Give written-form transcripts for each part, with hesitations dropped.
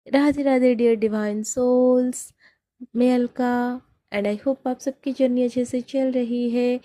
Radhe Radhe dear divine souls. मैं Alka and I hope आप सबकी जर्नी अच्छे से चल रही है।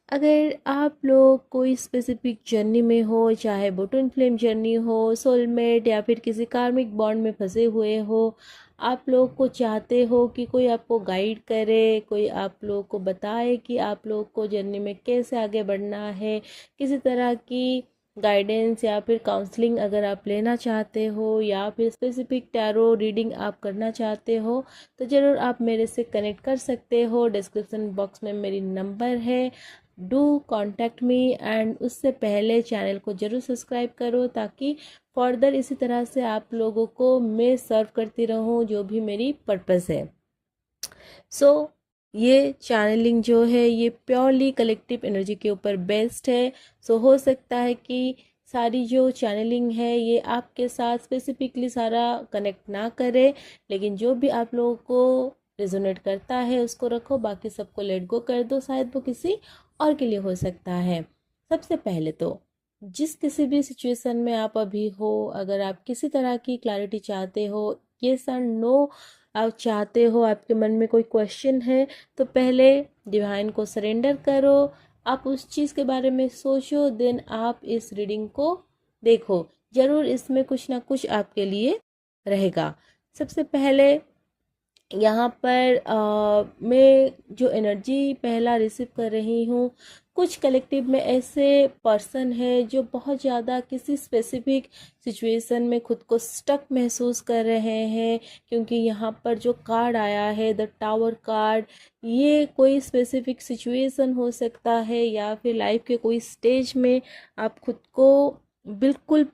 अगर आप लोग कोई स्पेसिफिक जर्नी में हो, चाहे वो ट्विन फ्लेम जर्नी हो, सोलमेट या फिर किसी कार्मिक बॉन्ड में फंसे हुए हो, आप लोग को चाहते हो कि कोई आपको गाइड करे, कोई आप लोग को बताए कि आप लोग को जर्नी में कैसे आगे बढ़ना है, किसी तरह की गाइडेंस या फिर काउंसलिंग अगर आप लेना चाहते हो या फिर स्पेसिफिक टैरो रीडिंग आप करना चाहते हो, तो ज़रूर आप मेरे से कनेक्ट कर सकते हो। डिस्क्रिप्शन बॉक्स में मेरी नंबर है, डू कांटेक्ट मी। एंड उससे पहले चैनल को ज़रूर सब्सक्राइब करो ताकि फर्दर इसी तरह से आप लोगों को मैं सर्व करती रहूं जो भी मेरी पर्पस है। सो ये चैनलिंग जो है ये प्योरली कलेक्टिव एनर्जी के ऊपर बेस्ड है। सो हो सकता है कि सारी जो चैनलिंग है ये आपके साथ स्पेसिफिकली सारा कनेक्ट ना करे, लेकिन जो भी आप लोगों को रेजोनेट करता है उसको रखो, बाकी सबको लेट गो कर दो, शायद वो किसी और के लिए हो सकता है। सबसे पहले तो जिस किसी भी सिचुएशन में आप अभी हो, अगर आप किसी तरह की क्लैरिटी चाहते हो, ये सर नो आप चाहते हो, आपके मन में कोई क्वेश्चन है, तो पहले डिवाइन को सरेंडर करो। आप उस चीज़ के बारे में सोचो, देन आप इस रीडिंग को देखो। जरूर इसमें कुछ ना कुछ आपके लिए रहेगा। सबसे पहले यहाँ पर मैं जो एनर्जी पहला रिसीव कर रही हूँ, कुछ कलेक्टिव में ऐसे पर्सन है जो बहुत ज़्यादा किसी स्पेसिफिक सिचुएशन में खुद को स्टक महसूस कर रहे हैं, क्योंकि यहाँ पर जो कार्ड आया है द टावर कार्ड, ये कोई स्पेसिफिक सिचुएशन हो सकता है या फिर लाइफ के कोई स्टेज में आप खुद को बिल्कुल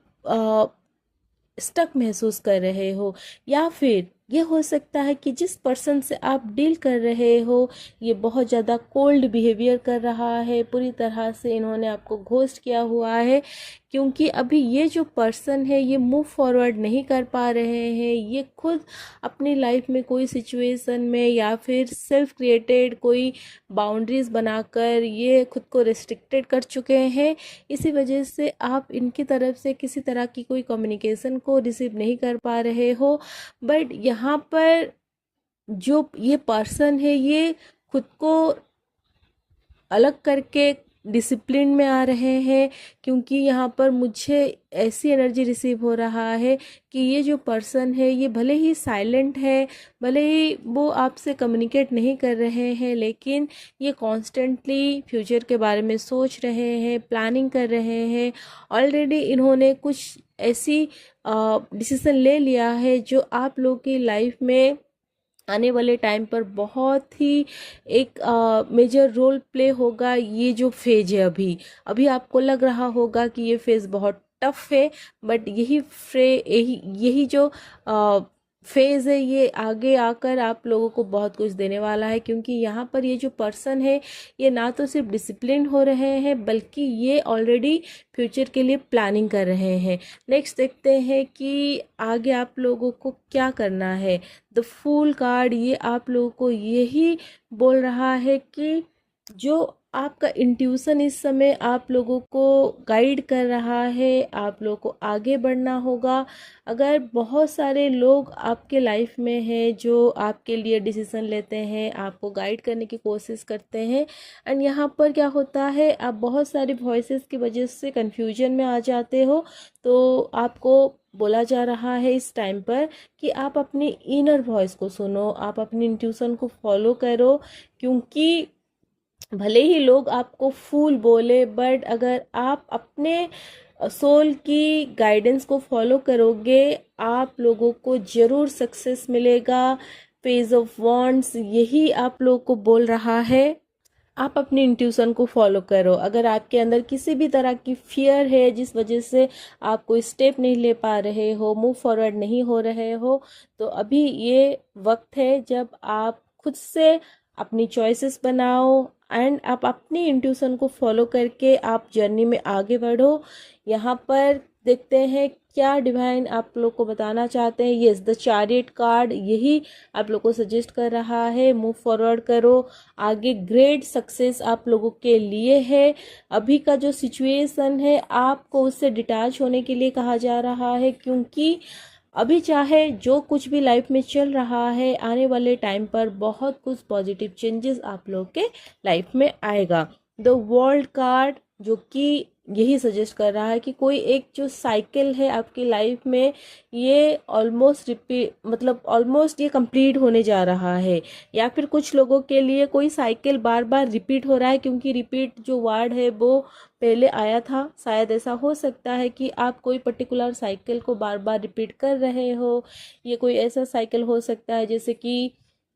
स्टक महसूस कर रहे हो, या फिर ये हो सकता है कि जिस पर्सन से आप डील कर रहे हो ये बहुत ज़्यादा कोल्ड बिहेवियर कर रहा है, पूरी तरह से इन्होंने आपको घोस्ट किया हुआ है, क्योंकि अभी ये जो पर्सन है ये मूव फॉरवर्ड नहीं कर पा रहे हैं। ये खुद अपनी लाइफ में कोई सिचुएशन में या फिर सेल्फ क्रिएटेड कोई बाउंड्रीज बनाकर ये खुद को रिस्ट्रिक्टेड कर चुके हैं। इसी वजह से आप इनकी तरफ से किसी तरह की कोई कम्युनिकेशन को रिसीव नहीं कर पा रहे हो। बट यहाँ पर जो ये पर्सन है ये खुद को अलग करके डिसिप्लिन में आ रहे हैं, क्योंकि यहाँ पर मुझे ऐसी एनर्जी रिसीव हो रहा है कि ये जो पर्सन है ये भले ही साइलेंट है, भले ही वो आपसे कम्युनिकेट नहीं कर रहे हैं, लेकिन ये कॉन्स्टेंटली फ्यूचर के बारे में सोच रहे हैं, प्लानिंग कर रहे हैं। ऑलरेडी इन्होंने कुछ ऐसी डिसीजन ले लिया है जो आप लोग की लाइफ में आने वाले टाइम पर बहुत ही एक मेजर रोल प्ले होगा। ये जो फेज है अभी अभी आपको लग रहा होगा कि ये फेज बहुत टफ है, बट यही जो फेज है ये आगे आकर आप लोगों को बहुत कुछ देने वाला है, क्योंकि यहाँ पर ये जो पर्सन है ये ना तो सिर्फ डिसिप्लिन हो रहे हैं बल्कि ये ऑलरेडी फ्यूचर के लिए प्लानिंग कर रहे हैं। नेक्स्ट देखते हैं कि आगे आप लोगों को क्या करना है। द फूल कार्ड ये आप लोगों को यही बोल रहा है कि जो आपका इंट्यूशन इस समय आप लोगों को गाइड कर रहा है, आप लोगों को आगे बढ़ना होगा। अगर बहुत सारे लोग आपके लाइफ में हैं जो आपके लिए डिसीजन लेते हैं, आपको गाइड करने की कोशिश करते हैं, एंड यहाँ पर क्या होता है आप बहुत सारी वॉइसेस की वजह से कंफ्यूजन में आ जाते हो, तो आपको बोला जा रहा है इस टाइम पर कि आप अपनी इनर वॉइस को सुनो, आप अपनी इंट्यूशन को फॉलो करो। क्योंकि भले ही लोग आपको फूल बोले, बट अगर आप अपने सोल की गाइडेंस को फॉलो करोगे आप लोगों को ज़रूर सक्सेस मिलेगा। पेज ऑफ वॉन्ड्स यही आप लोगों को बोल रहा है, आप अपनी इंट्यूशन को फॉलो करो। अगर आपके अंदर किसी भी तरह की फियर है जिस वजह से आप कोई स्टेप नहीं ले पा रहे हो, मूव फॉरवर्ड नहीं हो रहे हो, तो अभी ये वक्त है जब आप खुद से अपनी चॉइसेस बनाओ एंड आप अपनी इंट्यूशन को फॉलो करके आप जर्नी में आगे बढ़ो। यहाँ पर देखते हैं क्या डिवाइन आप लोग को बताना चाहते हैं। यस, द चैरियट कार्ड यही आप लोग को सजेस्ट कर रहा है, मूव फॉरवर्ड करो, आगे ग्रेट सक्सेस आप लोगों के लिए है। अभी का जो सिचुएशन है आपको उससे डिटैच होने के लिए कहा जा रहा है, क्योंकि अभी चाहे जो कुछ भी लाइफ में चल रहा है, आने वाले टाइम पर बहुत कुछ पॉजिटिव चेंजेस आप लोग के लाइफ में आएगा। द वर्ल्ड कार्ड जो कि यही सजेस्ट कर रहा है कि कोई एक जो साइकिल है आपकी लाइफ में, ये ऑलमोस्ट रिपीट मतलब ऑलमोस्ट ये कंप्लीट होने जा रहा है। या फिर कुछ लोगों के लिए कोई साइकिल बार बार रिपीट हो रहा है, क्योंकि रिपीट जो वर्ड है वो पहले आया था। शायद ऐसा हो सकता है कि आप कोई पर्टिकुलर साइकिल को बार बार रिपीट कर रहे हो। ये कोई ऐसा साइकिल हो सकता है जैसे कि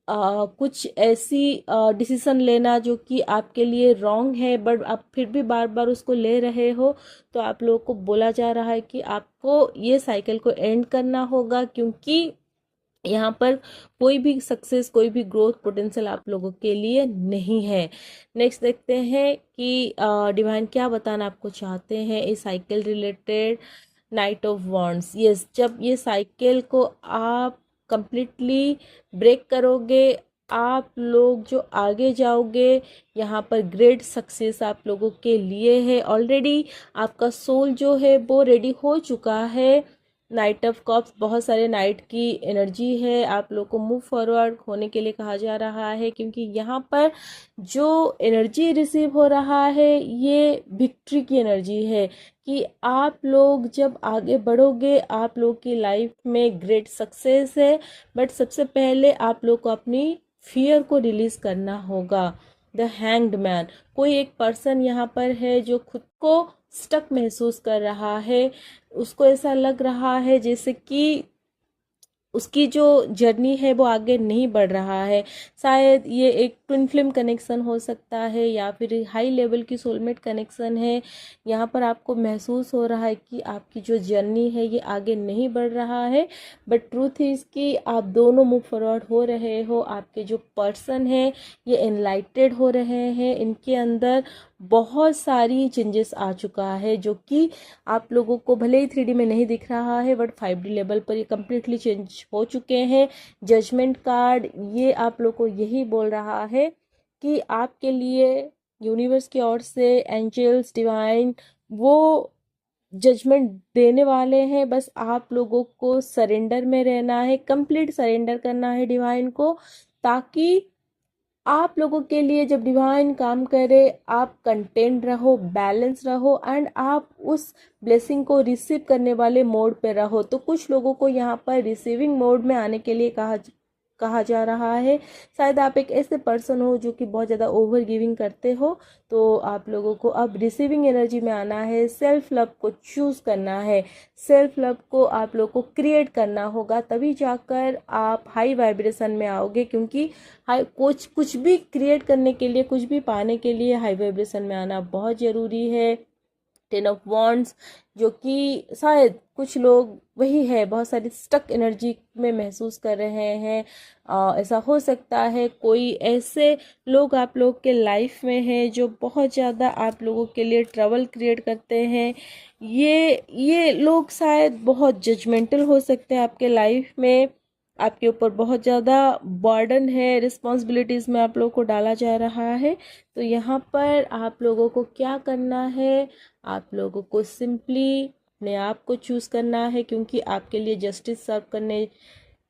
कुछ ऐसी डिसीजन लेना जो कि आपके लिए रॉन्ग है, बट आप फिर भी बार बार उसको ले रहे हो। तो आप लोगों को बोला जा रहा है कि आपको ये साइकिल को एंड करना होगा, क्योंकि यहाँ पर कोई भी सक्सेस, कोई भी ग्रोथ पोटेंशियल आप लोगों के लिए नहीं है। नेक्स्ट देखते हैं कि डिवाइन क्या बताना आपको चाहते हैं इस cycle related. Night of wands, yes, जब ये साइकिल को आप कंप्लीटली ब्रेक करोगे, आप लोग जो आगे जाओगे, यहाँ पर ग्रेट सक्सेस आप लोगों के लिए है। ऑलरेडी आपका सोल जो है वो रेडी हो चुका है। नाइट ऑफ कप्स, बहुत सारे नाइट की एनर्जी है, आप लोग को मूव फॉरवर्ड होने के लिए कहा जा रहा है, क्योंकि यहाँ पर जो एनर्जी रिसीव हो रहा है ये विक्ट्री की एनर्जी है कि आप लोग जब आगे बढ़ोगे, आप लोग की लाइफ में ग्रेट सक्सेस है। बट सबसे पहले आप लोग को अपनी फियर को रिलीज करना होगा। द हैंग्ड मैन, कोई एक पर्सन यहाँ पर है जो खुद को स्टक महसूस कर रहा है। उसको ऐसा लग रहा है जैसे कि उसकी जो जर्नी है वो आगे नहीं बढ़ रहा है। शायद ये एक ट्विन फ्लेम कनेक्शन हो सकता है, या फिर हाई लेवल की सोलमेट कनेक्शन है। यहाँ पर आपको महसूस हो रहा है कि आपकी जो जर्नी है ये आगे नहीं बढ़ रहा है, बट ट्रूथ इज कि आप दोनों मूव फॉरवर्ड हो रहे हो। आपके जो पर्सन है ये एनलाइटेड हो रहे हैं, इनके अंदर बहुत सारी चेंजेस आ चुका है, जो कि आप लोगों को भले ही 3D में नहीं दिख रहा है, बट 5D लेवल पर ये कम्प्लीटली चेंज हो चुके हैं। जजमेंट कार्ड ये आप लोग को यही बोल रहा है कि आपके लिए यूनिवर्स की ओर से एंजल्स, डिवाइन, वो जजमेंट देने वाले हैं। बस आप लोगों को सरेंडर में रहना है, कंप्लीट सरेंडर करना है डिवाइन को, ताकि आप लोगों के लिए जब डिवाइन काम करे आप कंटेंट रहो, बैलेंस रहो, एंड आप उस ब्लेसिंग को रिसीव करने वाले मोड पे रहो। तो कुछ लोगों को यहाँ पर रिसीविंग मोड में आने के लिए कहा जा रहा है। शायद आप एक ऐसे पर्सन हो जो कि बहुत ज़्यादा ओवर गिविंग करते हो, तो आप लोगों को अब रिसीविंग एनर्जी में आना है। सेल्फ लव को चूज़ करना है, सेल्फ लव को आप लोग को क्रिएट करना होगा, तभी जाकर आप हाई वाइब्रेशन में आओगे। क्योंकि हाई कुछ भी क्रिएट करने के लिए, कुछ भी पाने के लिए हाई वाइब्रेशन में आना बहुत ज़रूरी है। 10 ऑफ वॉन्ड्स, जो कि शायद कुछ लोग वही है, बहुत सारी स्टक एनर्जी में महसूस कर रहे हैं। ऐसा हो सकता है कोई ऐसे लोग आप लोग के लाइफ में हैं जो बहुत ज़्यादा आप लोगों के लिए ट्रबल क्रिएट करते हैं। ये लोग शायद बहुत जजमेंटल हो सकते हैं आपके लाइफ में। आपके ऊपर बहुत ज़्यादा बर्डन है, रिस्पॉन्सिबिलिटीज़ में आप लोगों को डाला जा रहा है। तो यहाँ पर आप लोगों को क्या करना है, आप लोगों को सिंपली अपने आप को चूज़ करना है, क्योंकि आपके लिए जस्टिस सर्व करने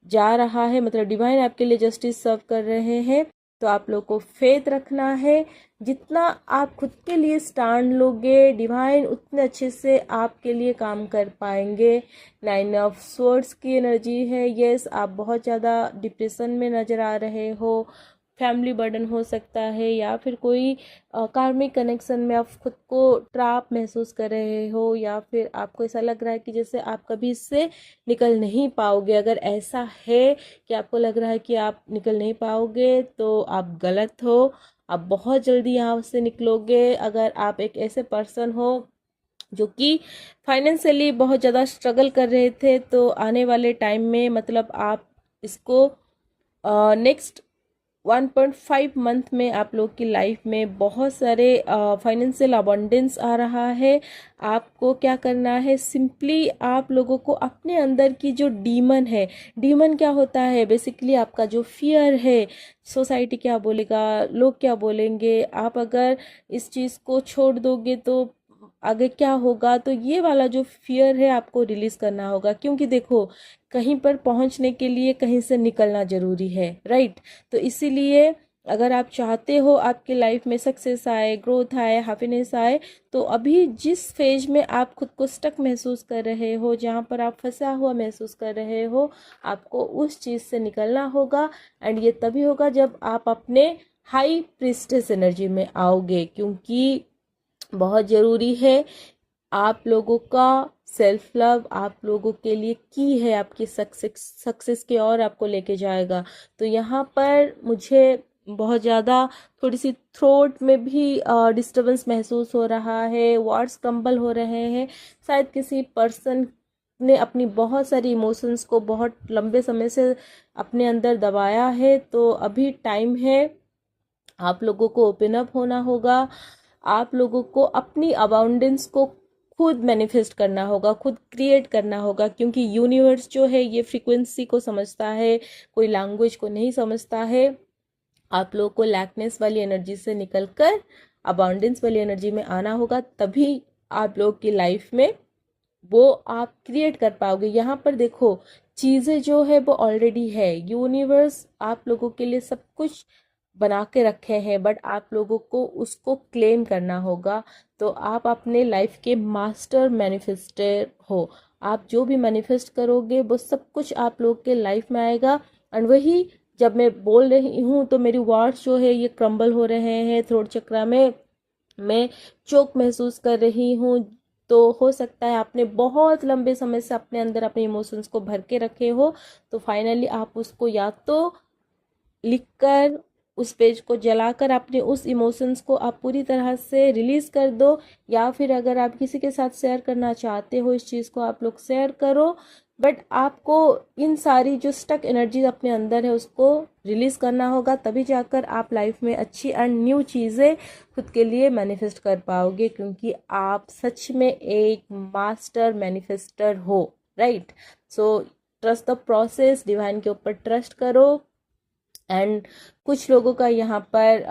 जा रहा है, मतलब डिवाइन आपके लिए जस्टिस सर्व कर रहे हैं। तो आप लोग को फेथ रखना है। जितना आप खुद के लिए स्टैंड लोगे, डिवाइन उतने अच्छे से आपके लिए काम कर पाएंगे। 9 ऑफ स्वॉर्ड्स की एनर्जी है। यस, आप बहुत ज़्यादा डिप्रेशन में नज़र आ रहे हो, फैमिली बर्डन हो सकता है, या फिर कोई कार्मिक कनेक्शन में आप खुद को ट्रैप महसूस कर रहे हो, या फिर आपको ऐसा लग रहा है कि जैसे आप कभी इससे निकल नहीं पाओगे। अगर ऐसा है कि आपको लग रहा है कि आप निकल नहीं पाओगे, तो आप गलत हो। आप बहुत जल्दी यहाँ से निकलोगे। अगर आप एक ऐसे पर्सन हो जो कि फाइनेंशियली बहुत ज़्यादा स्ट्रगल कर रहे थे, तो आने वाले टाइम में मतलब आप इसको नेक्स्ट 1.5 मंथ में आप लोग की लाइफ में बहुत सारे फाइनेंशियल अबंडेंस आ रहा है। आपको क्या करना है, सिंपली आप लोगों को अपने अंदर की जो डीमन है, डीमन क्या होता है बेसिकली आपका जो फियर है, सोसाइटी क्या बोलेगा, लोग क्या बोलेंगे, आप अगर इस चीज़ को छोड़ दोगे तो आगे क्या होगा, तो ये वाला जो फियर है आपको रिलीज़ करना होगा। क्योंकि देखो, कहीं पर पहुंचने के लिए कहीं से निकलना ज़रूरी है, राइट। तो इसीलिए अगर आप चाहते हो आपकी लाइफ में सक्सेस आए, ग्रोथ आए, हैप्पीनेस आए, तो अभी जिस फेज में आप खुद को स्टक महसूस कर रहे हो, जहाँ पर आप फंसा हुआ महसूस कर रहे हो, आपको उस चीज़ से निकलना होगा। एंड ये तभी होगा जब आप अपने हाई प्रिस्टेस एनर्जी में आओगे, क्योंकि बहुत ज़रूरी है आप लोगों का सेल्फ लव आप लोगों के लिए की है आपकी सक्सेस की ओर आपको लेके जाएगा। तो यहाँ पर मुझे बहुत ज़्यादा थोड़ी सी थ्रोट में भी डिस्टरबेंस महसूस हो रहा है, वर्ड्स क्रम्बल हो रहे हैं। शायद किसी पर्सन ने अपनी बहुत सारी इमोशंस को बहुत लंबे समय से अपने अंदर दबाया है। तो अभी टाइम है, आप लोगों को ओपन अप होना होगा, आप लोगों को अपनी अबाउंडेंस को खुद मैनिफेस्ट करना होगा, खुद क्रिएट करना होगा। क्योंकि यूनिवर्स जो है ये फ्रीक्वेंसी को समझता है, कोई लैंग्वेज को नहीं समझता है। आप लोगों को लैकनेस वाली एनर्जी से निकलकर अबाउंडेंस वाली एनर्जी में आना होगा, तभी आप लोग की लाइफ में वो आप क्रिएट कर पाओगे। यहाँ पर देखो, चीज़ें जो है वो ऑलरेडी है, यूनिवर्स आप लोगों के लिए सब कुछ बना के रखे हैं, बट आप लोगों को उसको क्लेम करना होगा। तो आप अपने लाइफ के मास्टर मैनिफेस्टर हो, आप जो भी मैनिफेस्ट करोगे वो सब कुछ आप लोग के लाइफ में आएगा। एंड वही जब मैं बोल रही हूँ तो मेरी वर्ड्स जो है ये क्रम्बल हो रहे हैं, थ्रोट चक्रा में मैं चोक महसूस कर रही हूँ। तो हो सकता है आपने बहुत लंबे समय से अपने अंदर अपने इमोशंस को भर के रखे हो, तो फाइनली आप उसको या तो लिखकर उस पेज को जलाकर अपने उस इमोशंस को आप पूरी तरह से रिलीज कर दो, या फिर अगर आप किसी के साथ शेयर करना चाहते हो इस चीज़ को आप लोग शेयर करो। बट आपको इन सारी जो स्टक एनर्जी अपने अंदर है उसको रिलीज करना होगा, तभी जाकर आप लाइफ में अच्छी एंड न्यू चीज़ें खुद के लिए मैनिफेस्ट कर पाओगे। क्योंकि आप सच में एक मास्टर मैनिफेस्टर हो, right. So trust the process, divine के ऊपर ट्रस्ट करो। एंड कुछ लोगों का यहाँ पर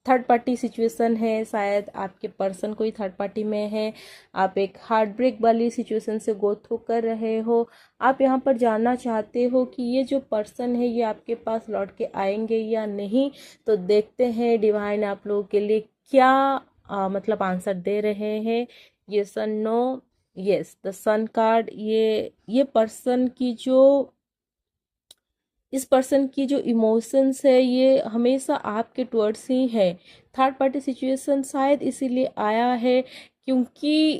थर्ड पार्टी सिचुएशन है, शायद आपके पर्सन कोई थर्ड पार्टी में है, आप एक हार्ट ब्रेक वाली सिचुएशन से गो थ्रू कर रहे हो। आप यहाँ पर जानना चाहते हो कि ये जो पर्सन है ये आपके पास लौट के आएंगे या नहीं। तो देखते हैं डिवाइन आप लोगों के लिए क्या मतलब आंसर दे रहे हैं। ये sun no yes, the sun card, ये पर्सन की जो इस पर्सन की जो इमोशंस है ये हमेशा आपके टुवर्ड्स ही है। थर्ड पार्टी सिचुएशन शायद इसीलिए आया है क्योंकि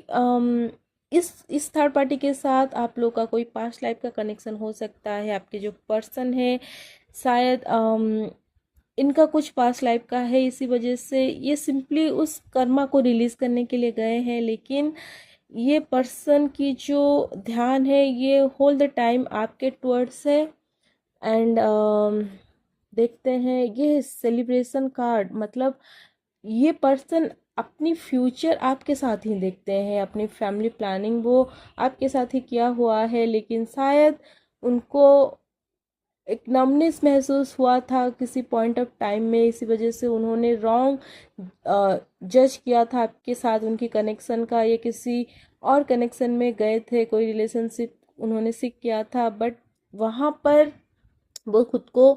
इस थर्ड पार्टी के साथ आप लोग का कोई पास्ट लाइफ का कनेक्शन हो सकता है। आपके जो पर्सन है शायद इनका कुछ पास्ट लाइफ का है, इसी वजह से ये सिंपली उस कर्मा को रिलीज करने के लिए गए हैं। लेकिन ये पर्सन की जो ध्यान है ये होल द टाइम आपके टुवर्ड्स है। एंड देखते हैं ये सेलिब्रेशन कार्ड, मतलब ये पर्सन अपनी फ्यूचर आपके साथ ही देखते हैं, अपनी फैमिली प्लानिंग वो आपके साथ ही किया हुआ है। लेकिन शायद उनको एक नमनेस महसूस हुआ था किसी पॉइंट ऑफ टाइम में, इसी वजह से उन्होंने रॉन्ग जज किया था आपके साथ उनकी कनेक्शन का। ये किसी और कनेक्शन में गए थे, कोई रिलेशनशिप उन्होंने सीख किया था, बट वहाँ पर वो खुद को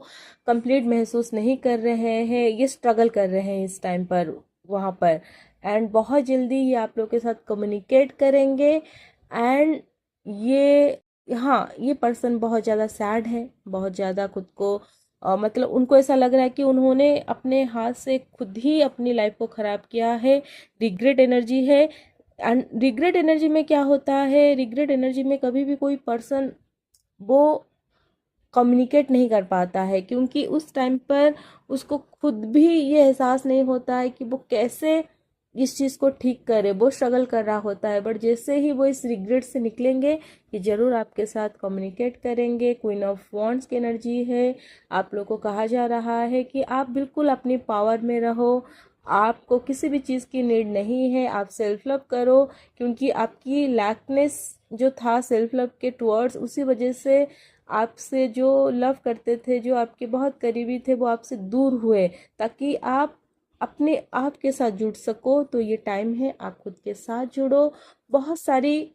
कंप्लीट महसूस नहीं कर रहे हैं, ये स्ट्रगल कर रहे हैं इस टाइम पर वहाँ पर। एंड बहुत जल्दी ये आप लोग के साथ कम्युनिकेट करेंगे। एंड ये हाँ, ये पर्सन बहुत ज़्यादा सैड है, बहुत ज़्यादा खुद को मतलब उनको ऐसा लग रहा है कि उन्होंने अपने हाथ से खुद ही अपनी लाइफ को ख़राब किया है। रिग्रेट एनर्जी है। एंड रिग्रेट एनर्जी में क्या होता है, रिग्रेट एनर्जी में कभी भी कोई पर्सन वो कम्युनिकेट नहीं कर पाता है, क्योंकि उस टाइम पर उसको खुद भी ये एहसास नहीं होता है कि वो कैसे इस चीज़ को ठीक करे, वो स्ट्रगल कर रहा होता है। बट जैसे ही वो इस रिग्रेट से निकलेंगे कि ज़रूर आपके साथ कम्युनिकेट करेंगे। क्वीन ऑफ वॉन्ड्स की एनर्जी है। आप लोग को कहा जा रहा है कि आप बिल्कुल अपनी पावर में रहो, आपको किसी भी चीज़ की नीड नहीं है, आप सेल्फ लव करो। क्योंकि आपकी लैकनेस जो था सेल्फ लव के टुवर्ड्स, उसी वजह से आपसे जो लव करते थे, जो आपके बहुत करीबी थे, वो आपसे दूर हुए, ताकि आप अपने आप के साथ जुड़ सको तो ये टाइम है, आप खुद के साथ जुड़ो। बहुत सारी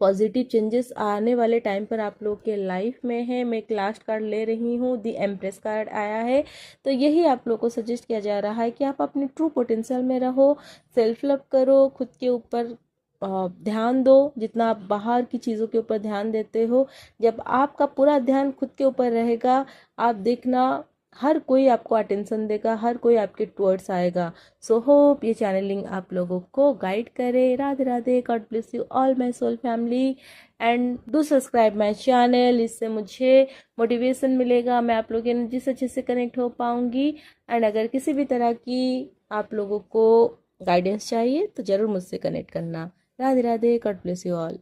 पॉजिटिव चेंजेस आने वाले टाइम पर आप लोग के लाइफ में है। मैं एक लास्ट कार्ड ले रही हूँ, दी एम्प्रेस कार्ड आया है। तो यही आप लोग को सजेस्ट किया जा रहा है कि आप अपने ट्रू पोटेंशियल में रहो, सेल्फ लव करो, खुद के ऊपर ध्यान दो। जितना आप बाहर की चीज़ों के ऊपर ध्यान देते हो, जब आपका पूरा ध्यान खुद के ऊपर रहेगा, आप देखना हर कोई आपको अटेंशन देगा, हर कोई आपके टुवर्ड्स आएगा। सो होप ये चैनलिंग आप लोगों को गाइड करे। Radhe Radhe, God bless you all my soul family, and do subscribe my channel. इससे मुझे मोटिवेशन मिलेगा, मैं आप लोगों की एनर्जी से अच्छे से कनेक्ट हो पाऊंगी। एंड अगर किसी भी तरह की आप लोगों को गाइडेंस चाहिए तो ज़रूर मुझसे कनेक्ट करना। Radhe Radhe, God bless you all.